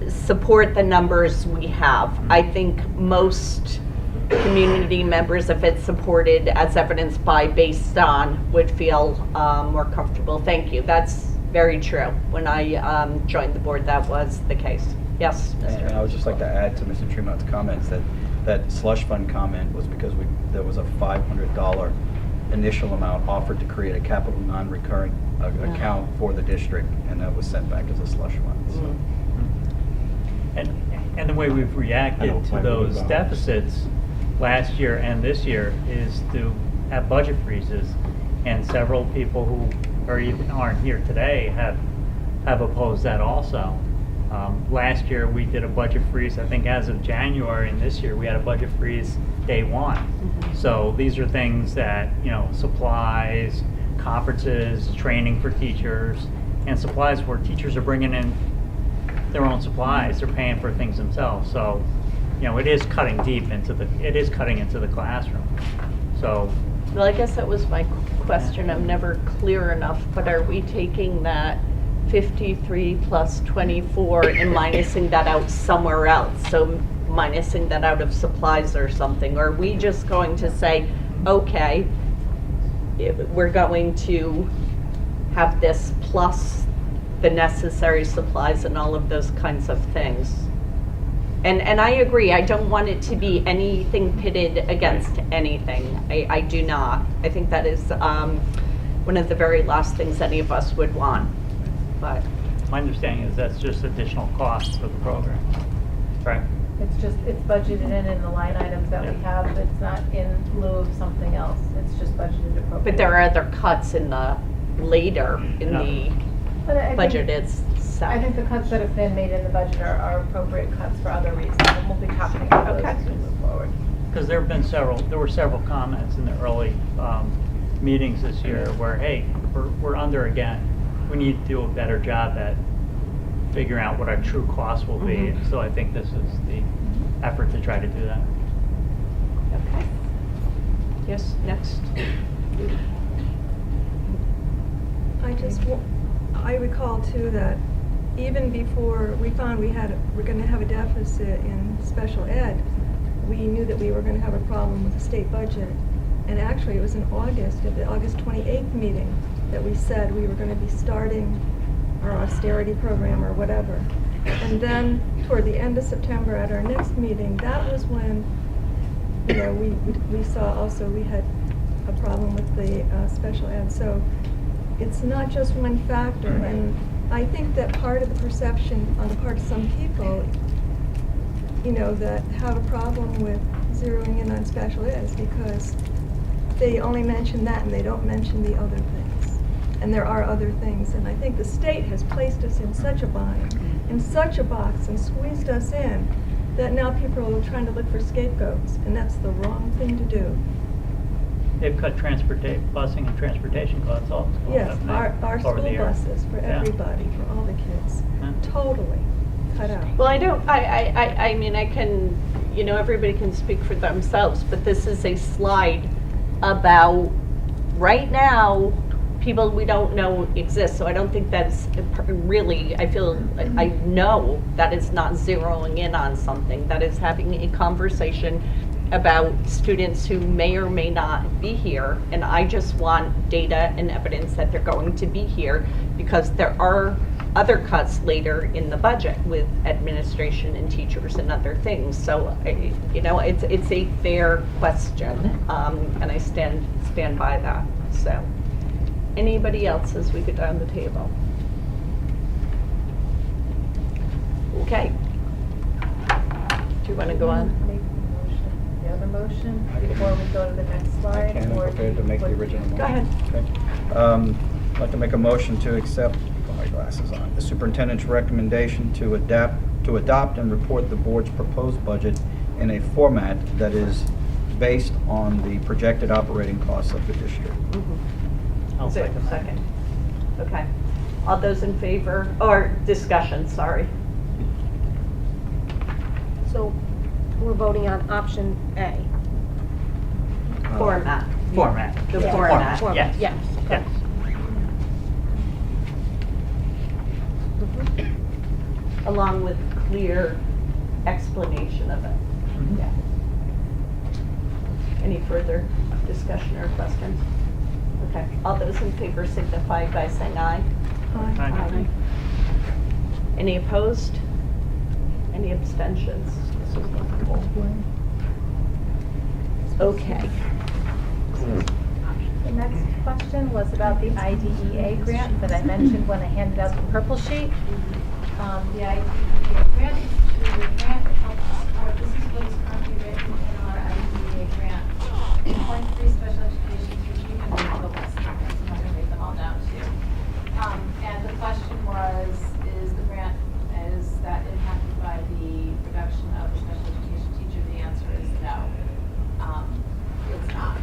support the numbers we have. I think most community members, if it's supported as evidenced by, based on, would feel more comfortable. Thank you. That's very true. When I joined the board, that was the case. Yes,
And I
Mr.
would just like to add to Mr. Tremont's comments that slush fund comment was because there was a $500 initial amount offered to create a capital non-recurring account for the district, and that was sent back as a slush fund, so.
And the way we've reacted to those deficits last year and this year is to have budget freezes. And several people who aren't here today have opposed that also. Last year, we did a budget freeze, I think as of January, and this year, we had a budget freeze day one. So these are things that, supplies, conferences, training for teachers, and supplies where teachers are bringing in their own supplies, they're paying for things themselves. So, it is cutting into the classroom. So,
Well, I guess that was my question. I'm never clear enough, but are we taking that 53 plus 24 and minusing that out somewhere else? So minusing that out of supplies or something? Or are we just going to say, okay, we're going to have this plus the necessary supplies and all of those kinds of things? And I agree, I don't want it to be anything pitted against anything. I do not. I think that is one of the very last things any of us would want. But
my understanding is that's just additional costs for the program, right?
It's budgeted in the line items that we have. It's not in lieu of something else. It's just budgeted appropriately.
But there are other cuts in the later in the
But I
budget.
think-
It's
I think the cuts that have been made in the budget are appropriate cuts for other reasons, and we'll be talking about those
Okay.
as we move forward.
Because there were several comments in the early meetings this year where, hey, we're under again. We need to do a better job at figuring out what our true costs will be.
Mhm.
So I think this is the effort to try to do that.
okay. Yes, next.
I recall too that even before we found we're going to have a deficit in special ed, we knew that we were going to have a problem with the state budget. And actually, it was in August, at the August 28th meeting, that we said we were going to be starting our austerity program or whatever. And then toward the end of September at our next meeting, that was when, we saw also we had a problem with the special ed. So it's not just one factor. And I think that part of the perception on the part of some people, that have a problem with zeroing in on special ed is because they only mention that and they don't mention the other things. And there are other things. And I think the state has placed us in such a bind, in such a box, and squeezed us in, that now people are trying to look for scapegoats. And that's the wrong thing to do.
They've cut busing and transportation costs off.
Yes, our school
over the year.
buses for
Yeah.
everybody, for all the kids,
Yeah.
totally cut out.
Well, I mean, I can, everybody can speak for themselves, but this is a slide about, right now, people we don't know exist, so I don't think that's really, I know that is not zeroing in on something, that is having a conversation about students who may or may not be here, and I just want data and evidence that they're going to be here, because there are other cuts later in the budget with administration and teachers and other things. So, it's a fair question, and I stand by that. So, anybody else as we go down the table? Okay. Do you want to go on?
Make the motion, the other motion, before we go to the next
I
slide?
can, I'm
or
prepared to make the
what-
original motion.
Go ahead.
Okay. I'd like to make a motion to accept, put my glasses on, the superintendent's recommendation to adopt and report the board's proposed budget in a format that is based on the projected operating costs of the district.
I'll
Is there a
second that.
second? Okay. All those in favor, or discussion, sorry.
So we're voting on option A.
Format.
Format.
The
Yeah.
format.
Format,
Yes.
yes.
Yes.
Along with clear explanation of it.
Mhm.
Yeah. Any further discussion or questions? Okay, all those in favor signify by saying aye.
Aye.
Any opposed? Any abstentions? Okay.
The next question was about the IDEA grant that I mentioned when I handed out the purple sheet. The IDEA grant is a 2-year grant. It helps support, this is what is currently written in our IDEA grant. 0.3 special education teaching and then the list. So I'm not going to make them all down to you. And the question was, is the grant, is that impacted by the reduction of the special education teacher? The answer is no. It's not.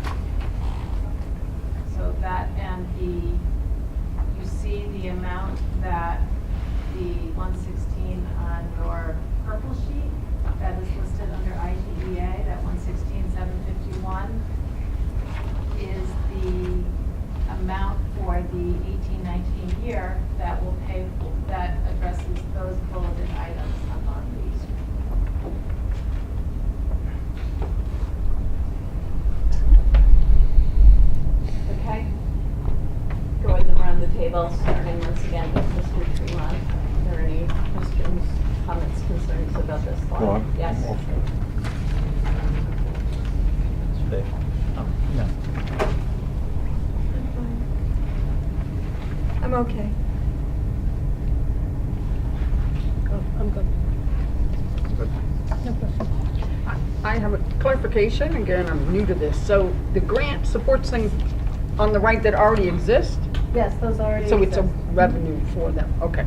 So that, and you see the amount that the 116 on your purple sheet, that is listed under IDEA, that 116,751 is the amount for the 18-19 year that will pay, that addresses those bulleted items up on these. Okay. Going around the table, starting once again with Mr. Tremont. Are there any questions, comments, concerns about this slide?
No, I'm
Yes.
all set.
Dave?
No.
I'm okay.
Oh, I'm good. No question.
I have a clarification, again, I'm new to this. So the grant supports things on the right that already exist?
Yes, those already
So it's a
exist.
revenue for them, okay.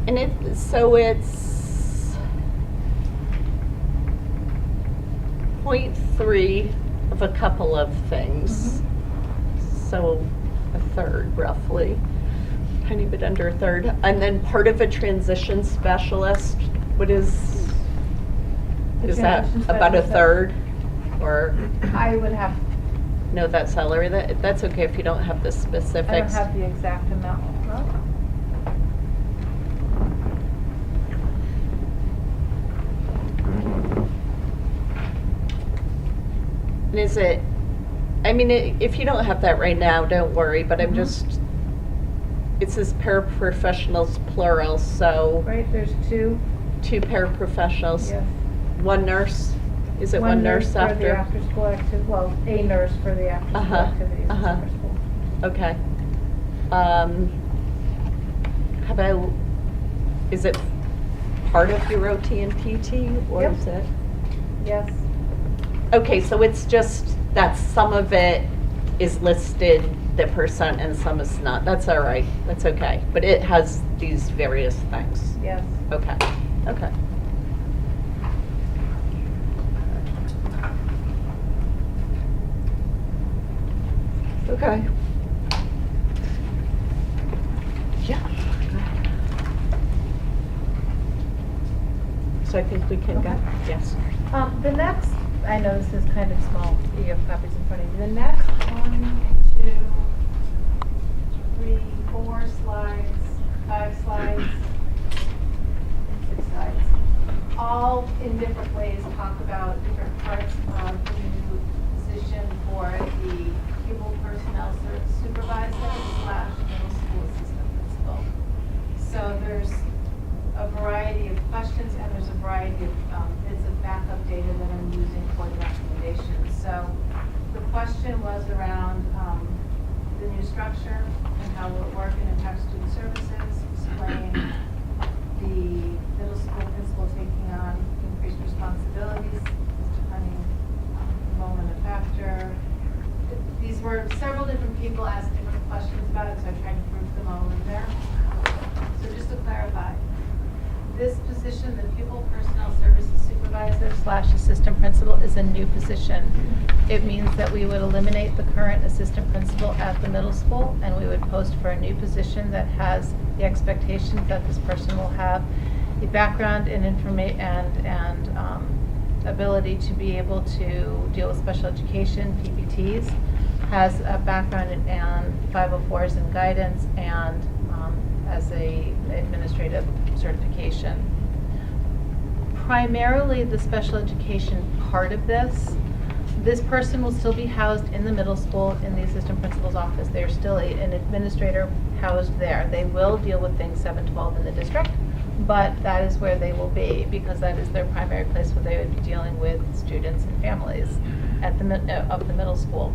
And so it's 0.3 of a couple of things. So a third roughly, tiny bit under a third. And then part of a transition specialist, what is that
transition
about a
specialist,
third? Or
I would have,
know that salary? That's okay if you don't have the
I don't
specifics.
have the exact amount. No?
And is it, I mean, if you don't have that right now, don't worry, but I'm just, it says paraprofessionals plural, so
Right, there's 2.
2 paraprofessionals.
Yes.
1 nurse? Is it 1 nurse
for the
after?
after-school activity, well, a nurse for the after-school
Uh-huh,
activities in
uh-huh.
summer school.
Okay. Is it part of your OT and PT, or
Yep.
is it?
Yes.
Okay, so it's just that some of it is listed, the percent, and some is not. That's all right. That's okay. But it has these various things.
Yes.
Okay. Okay. Okay. Yeah. So I think we can go.
Okay.
Yes.
The next, I know this is kind of small, you have copies in front of you. The next 1, 2, 3, 4 slides, 5 slides, 6 slides, all in different ways talk about different parts of the new position for the pupil personnel supervisor / middle school assistant principal. So there's a variety of questions and there's a variety of bits of backup data that I'm using for the recommendations. So the question was around the new structure and how will it work and impact student services, explain the middle school principal taking on increased responsibilities, Mr. Honey, enrollment a factor. These were several different people asked different questions about it, so I tried to group them all in there. So just to clarify, this position, the pupil personnel services supervisor / assistant principal, is a new position. It means that we would eliminate the current assistant principal at the middle school, and we would post for a new position that has the expectations that this person will have the background and ability to be able to deal with special education, PPTs, has a background in 504s and guidance, and as a administrative certification. Primarily the special education part of this person will still be housed in the middle school in the assistant principal's office. They're still an administrator housed there. They will deal with things 7-12 in the district, but that is where they will be because that is their primary place where they would be dealing with students and families.
at the, of the middle school.